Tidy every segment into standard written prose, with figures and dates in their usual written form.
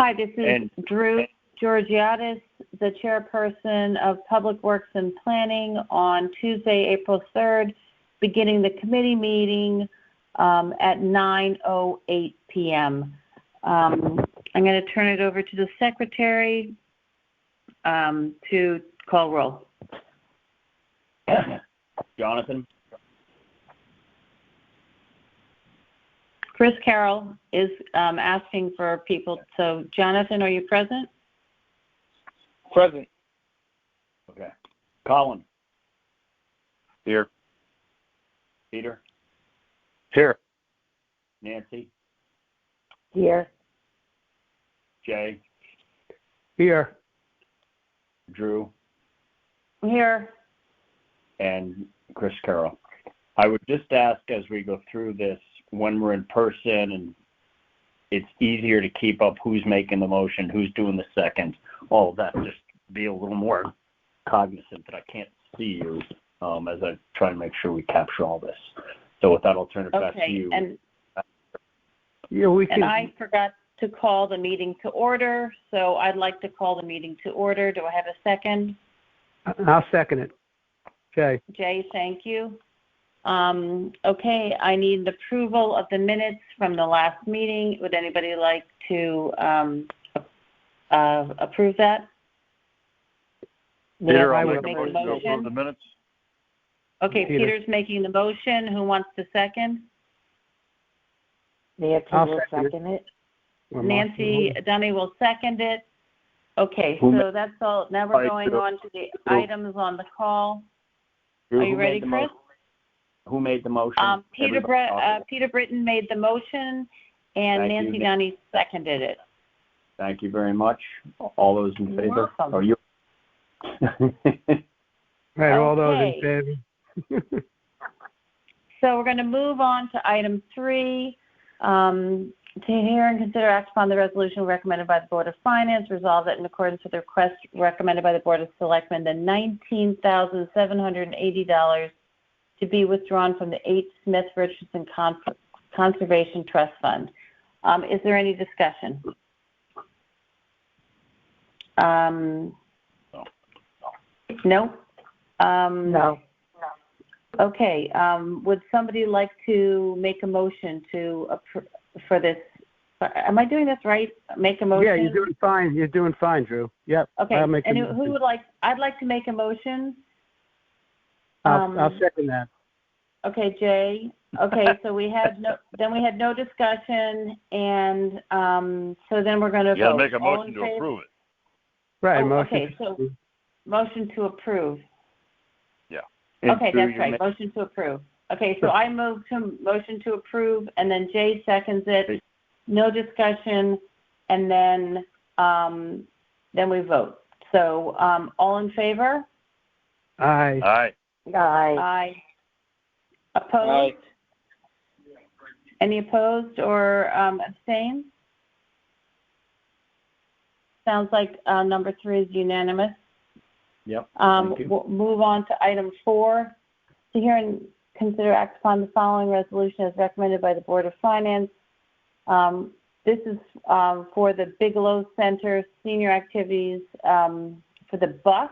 Hi, this is Drew Georgiadis, the chairperson of Public Works and Planning on Tuesday, April 3rd, beginning the committee meeting at 9:08 p.m. I'm going to turn it over to the secretary to call roll. Jonathan? Chris Carroll is asking for people. So, Jonathan, are you present? Present. Okay. Colin? Here. Peter? Here. Nancy? Here. Jay? Here. Drew? Here. And Chris Carroll. I would just ask as we go through this, when we're in person and it's easier to keep up who's making the motion, who's doing the second, all of that, just be a little more cognizant that I can't see you as I try and make sure we capture all this. So with that, I'll turn it back to you. And And I forgot to call the meeting to order, so I'd like to call the meeting to order. Do I have a second? I'll second it. Okay. Jay, thank you. Okay, I need approval of the minutes from the last meeting. Would anybody like to approve that? Peter, I'll Would make a motion to approve the minutes. Okay, Peter. Peter's making the motion. Who wants to second? Nancy I'll will second second it. Nancy Dunny will second it. Okay, Who so that's all. Now we're going on to the items on the call. Drew, Are you who ready, made the Chris? Who made the motion? Peter Britton made the motion, and Thank Nancy you. Dunny seconded it. Thank you very much. All those in You're favor? welcome. Are you? Right, all those Okay. in favor? So we're going to move on to item 3, to hear and consider act upon the resolution recommended by the Board of Finance, resolve that in accordance with the request recommended by the Board of Selectmen, the $19,780 to be withdrawn from the 8 Smith Richardson Conservation Trust Fund. Is there any discussion? No? No. Okay. Would somebody like to make a motion for this? Am I doing this right? Make a motion? Yeah, you're doing fine. You're doing fine, Drew. Yep. Okay. I'll make And the who motion. would like? I'd like to make a motion. I'll second that. Okay, Jay. Okay, so we had no discussion, and so then we're going to vote. You got to make a All motion in to favor? approve it. Right, Oh, motion. okay, so motion to approve. Yeah. And Okay, Drew, that's right. Motion to approve. Okay, so I move to motion to approve, and then Jay seconds it. No discussion, and then we vote. So all in favor? Aye. Aye. Aye. Aye. Opposed? Aye. Any opposed or abstain? Sounds like number 3 is unanimous. Yep. Thank you. We'll move on to item 4. To hear and consider act upon the following resolution as recommended by the Board of Finance. This is for the Bigelow Center senior activities for the bus.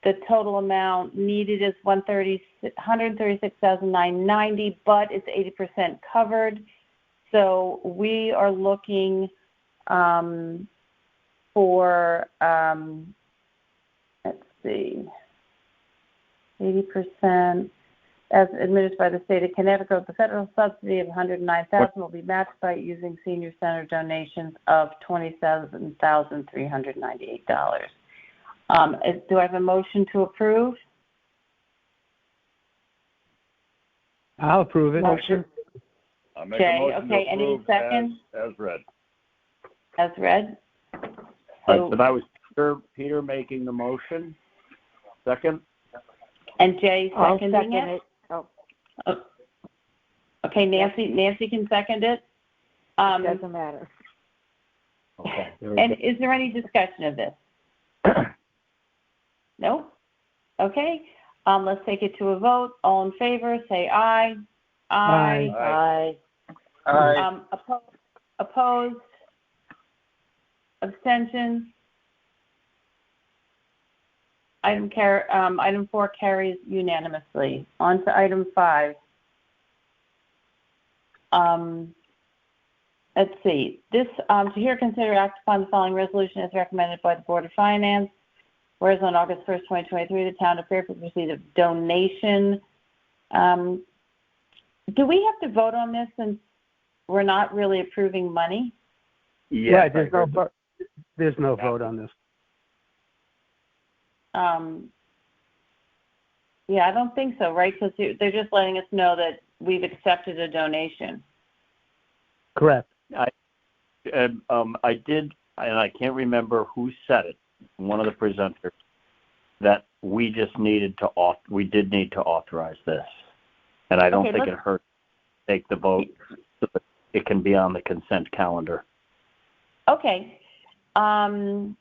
The total amount needed is $136,990, but it's 80% covered. So we are looking for, let's see, 80% as administered by the state of Connecticut. The federal subsidy of $109,000 will be matched by using senior center donations of $27,398. Do I have a motion to approve? I'll approve it. Motion. I'll make Jay, a motion okay, to any approve second? as read. As read? So that was Peter making the motion. Second? And Jay I'll seconding second it? it. Oh, Okay, Nancy can second it. doesn't matter. Okay. And is there any discussion of this? No? Okay. Let's take it to a vote. All in favor, say aye. Aye. Aye. Aye. Opposed? Abstentions? Item 4 carries unanimously. On to item 5. Let's see. This, to hear, consider, act upon the following resolution as recommended by the Board of Finance. Whereas on August 1st, 2023, the town of Fairfield received a donation. Do we have to vote on this since we're not really approving money? Yes, Right, there's no vote on this. Yeah, I don't think so, right? Because they're just letting us know that we've accepted a donation. Correct. I did, and I can't remember who said it, one of the presenters, that we just needed to we did need to authorize this. And I don't think it hurts to take the vote so that it can be on the consent calendar. Okay. So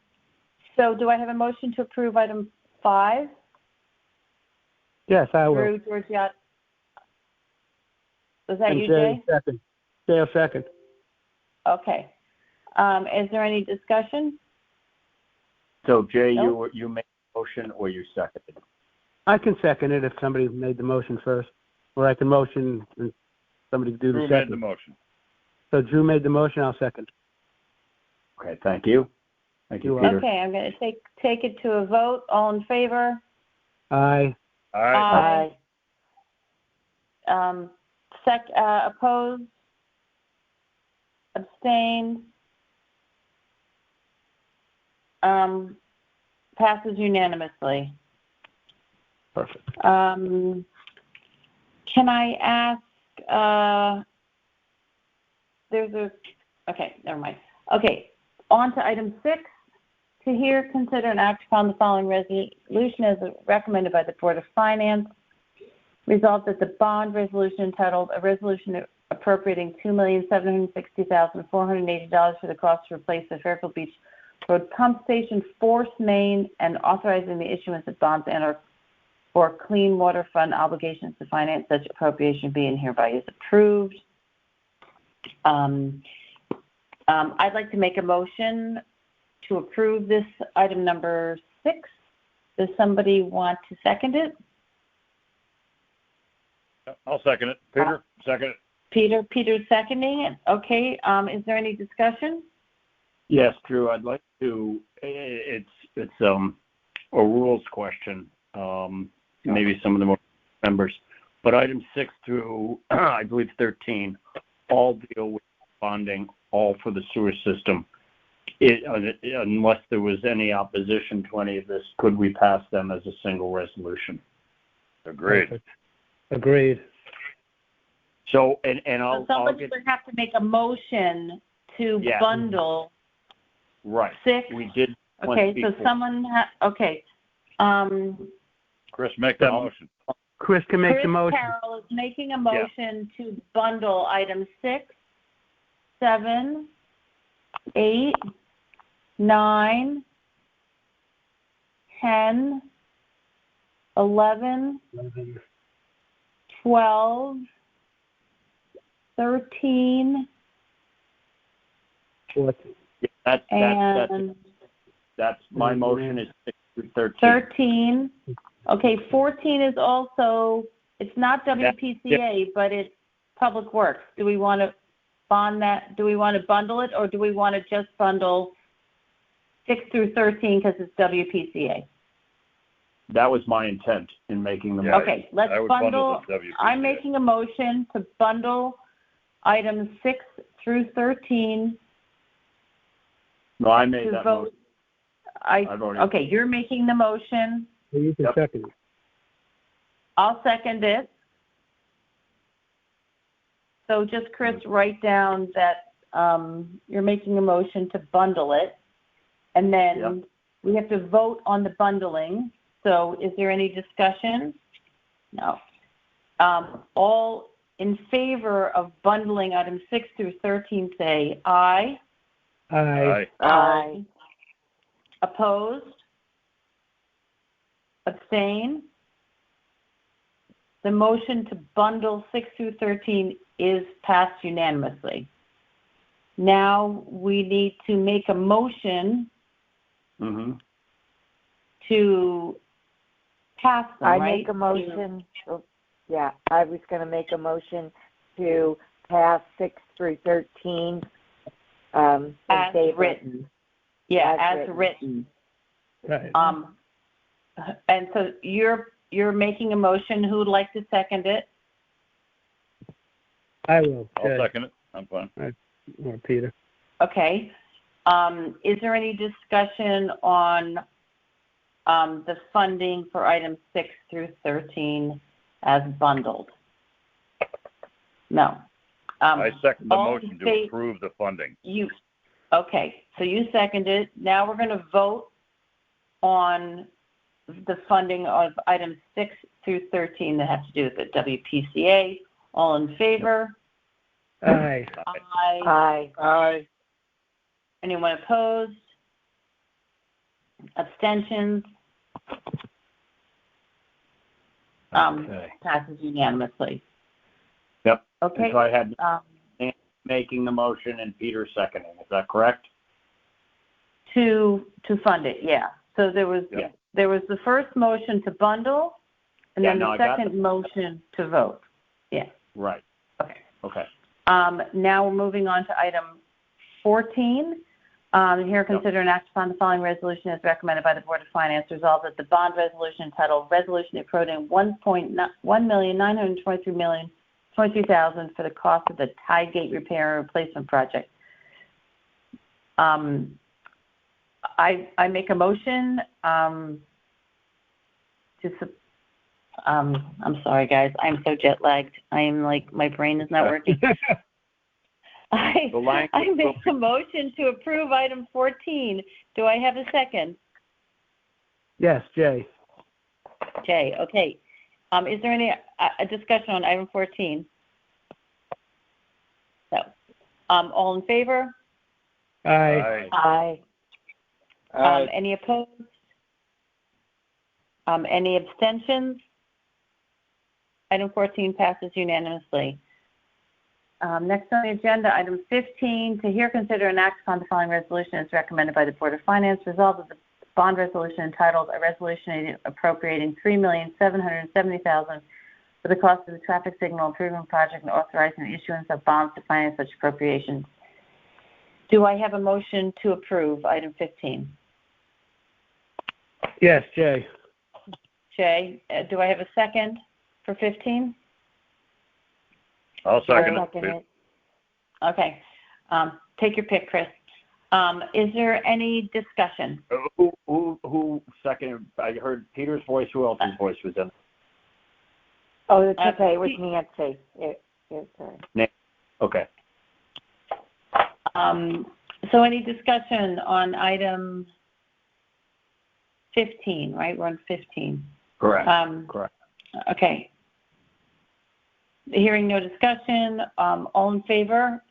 do I have a motion to approve item 5? Yes, I will. Drew, Georgiot. Was that you, Jay? Jay? Second. Jay will second. Okay. Is there any discussion? So, Jay, Nope. you made the motion or you seconded? I can second it if somebody made the motion first. Or I can motion and somebody do the Drew second. made the motion. So Drew made the motion, I'll second. Okay, thank you. Thank you, You're Peter. Okay, I'm going to take it to a vote. All in favor? Aye. Aye. Opposed? Abstained? Passes unanimously. Perfect. Can I ask, okay, never mind. Okay, on to item 6. To hear, consider, and act upon the following resolution as recommended by the Board of Finance. Resolved that the bond resolution entitled, "A Resolution Appropriating $2,760,480 for the cost to replace the Fairfield Beach Road Pump Station Force Main and authorizing the issuance of bonds and/or for clean water fund obligations to finance such appropriation be and hereby is approved." I'd like to make a motion to approve this item number 6. Does somebody want to second it? I'll second it. Peter, second it. Peter's seconding it. Okay. Is there any discussion? Yes, Drew, I'd like to, it's a rules question, maybe some of the more members, but items 6 through, I believe, 13, all deal with bonding, all for the sewer system. Unless there was any opposition to any of this, could we pass them as a single resolution? Agreed. Perfect. Agreed. So, I'll somebody get, would have to make a motion to bundle right. 6. We did. Okay, so someone okay. Chris, make that motion. Chris can make the motion. Carroll is making a motion to bundle items 6, 7, 8, 9, 10, 11, 12, 13, 14. That's my motion is 6 through 13. 13. Okay, 14 is also, it's not WPCA, but it's Public Works. Do we want to bond that? Do we want to bundle it, or do we want to just bundle 6 through 13 because it's WPCA? That was my intent in making the motion. Okay, let's bundle. I'm making a motion to bundle items 6 through 13. No, I made that vote. motion. Okay, you're making the motion. You can second it. I'll second it. So just, Chris, write down that you're making a motion to bundle it, and then we have to vote on the bundling. So is there any discussion? No. All in favor of bundling items 6 through 13 say aye. Aye. Aye. Opposed? Abstain? The motion to bundle 6 through 13 is passed unanimously. Now we need to make a motion Mm-hmm. to pass them, I right? make a motion. I was going to make a motion to pass 6 through 13 in As favor. written. Yeah, as written. Right. And so you're making a motion. Who would like to second it? I will. I'll second it. I'm fine. Or Peter. Okay. Is there any discussion on the funding for items 6 through 13 as bundled? No. I second the all motion in to approve the funding. Okay, so you seconded. Now we're going to vote on the funding of items 6 through 13 that have to do with the WPCA. All in favor? Aye. Aye. Aye. Aye. Anyone opposed? Abstentions? Okay. Passes unanimously. Yep. Okay. And so I had Nancy making the motion and Peter seconding. Is that correct? To fund it, yeah. So there was the first motion to bundle, and then the second motion to vote. Yeah. Right. Okay. Now we're moving on to item 14. Here, consider an act upon the following resolution as recommended by the Board of Finance. Resolved that the bond resolution entitled Resolution Appropriating $1,923,023 for the cost of the Tide Gate Repair and Replacement Project. I make a motion I'm sorry, guys. I'm so jet lagged. I am like, my brain is not working. I make a motion to approve item 14. Do I have a second? Yes, Jay. Jay, okay. Is there any discussion on item 14? No. All in favor? Aye. Aye. Any opposed? Any abstentions? Item 14 passes unanimously. Next on the agenda, item 15, to hear, consider, and act upon the following resolution as recommended by the Board of Finance. Resolved that the bond resolution entitled A Resolution Appropriating $3,770,000 for the cost of the traffic signal improvement project and authorizing the issuance of bonds to finance such appropriations. Do I have a motion to approve item 15? Yes, Jay. Jay, do I have a second for 15? I'll second Second it. it. Okay. Take your pick, Chris. Is there any discussion? Who seconded? I heard Peter's voice. Who else's voice was in? Oh, it's okay. It was Nancy. Okay. So any discussion on item 15, right? We're on 15. Correct. Correct. Okay. Hearing no discussion, all in favor,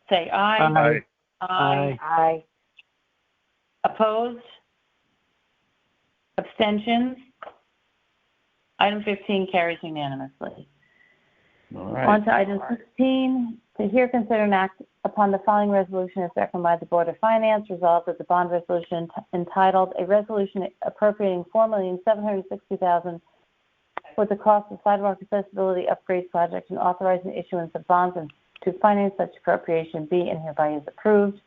say aye. Aye. Aye. Opposed? Abstentions? Item 15 carries unanimously. All right. On to item 16, to hear, consider, and act upon the following resolution as recommended by the Board of Finance. Resolved that the bond resolution entitled A Resolution Appropriating $4,760,000 for the cost of sidewalk accessibility upgrade project and authorizing the issuance of bonds and to finance such appropriation be and hereby is approved.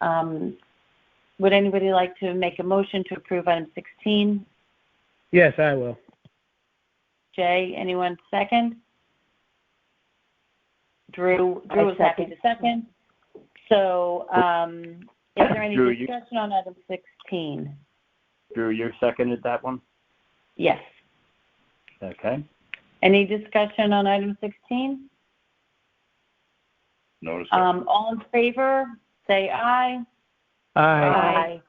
Would anybody like to make a motion to approve item 16? Yes, I will. Jay, anyone second? Drew is happy to second. So is there any Drew, discussion on item 16? Drew, you seconded that one? Yes. Okay. Any discussion on item 16? No discussion. All in favor, say aye. Aye.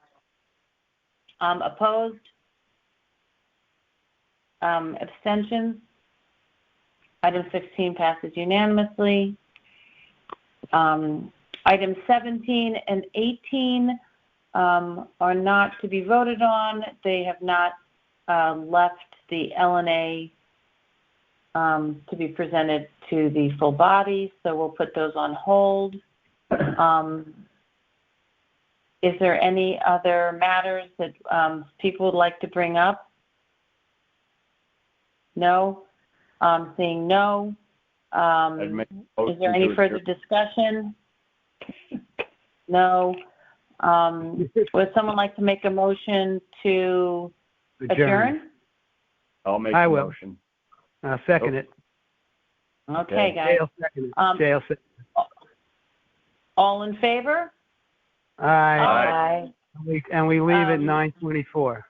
Opposed? Abstentions? Item 16 passes unanimously. Items 17 and 18 are not to be voted on. They have not left the LNA to be presented to the full body, so we'll put those on hold. Is there any other matters that people would like to bring up? No? Seeing no. I'd make a Is there motion any to further adjourn. discussion? No. Would someone like to make a motion to adjourn? I'll make I the will. motion. I'll second it. Okay, guys. Jay'll second it. Jay'll second All in favor? it. Aye. Aye. And we leave at Um, 9:24.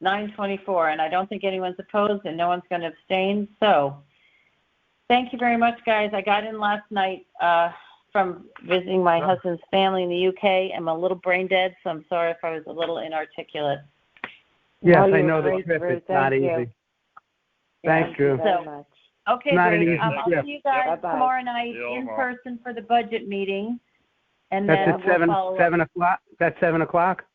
9:24, and I don't think anyone's opposed and no one's going to abstain. So thank you very much, guys. I got in last night from visiting my husband's family in the UK. I'm a little brain dead, so I'm sorry if I was a little inarticulate. Yes, No, I you're know the great, trip Drew. is not Thank you. easy. Thanks, Thank you Drew. very So- much. Okay, Not an great. easy I'll trip. see you guys Bye-bye. tomorrow night See you all in tomorrow. person for the budget meeting. And That's then at we'll follow up. 7 o'clock? That's 7 o'clock?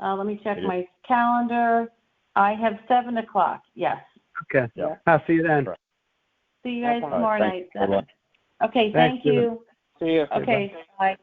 Let me check It is. my calendar. I have 7 o'clock, yes. Okay. Yeah. I'll see you then. Right. See you guys Bye-bye. tomorrow All right, night. thanks. Bye-bye. Okay, Thanks, thank you. See you. Okay, bye.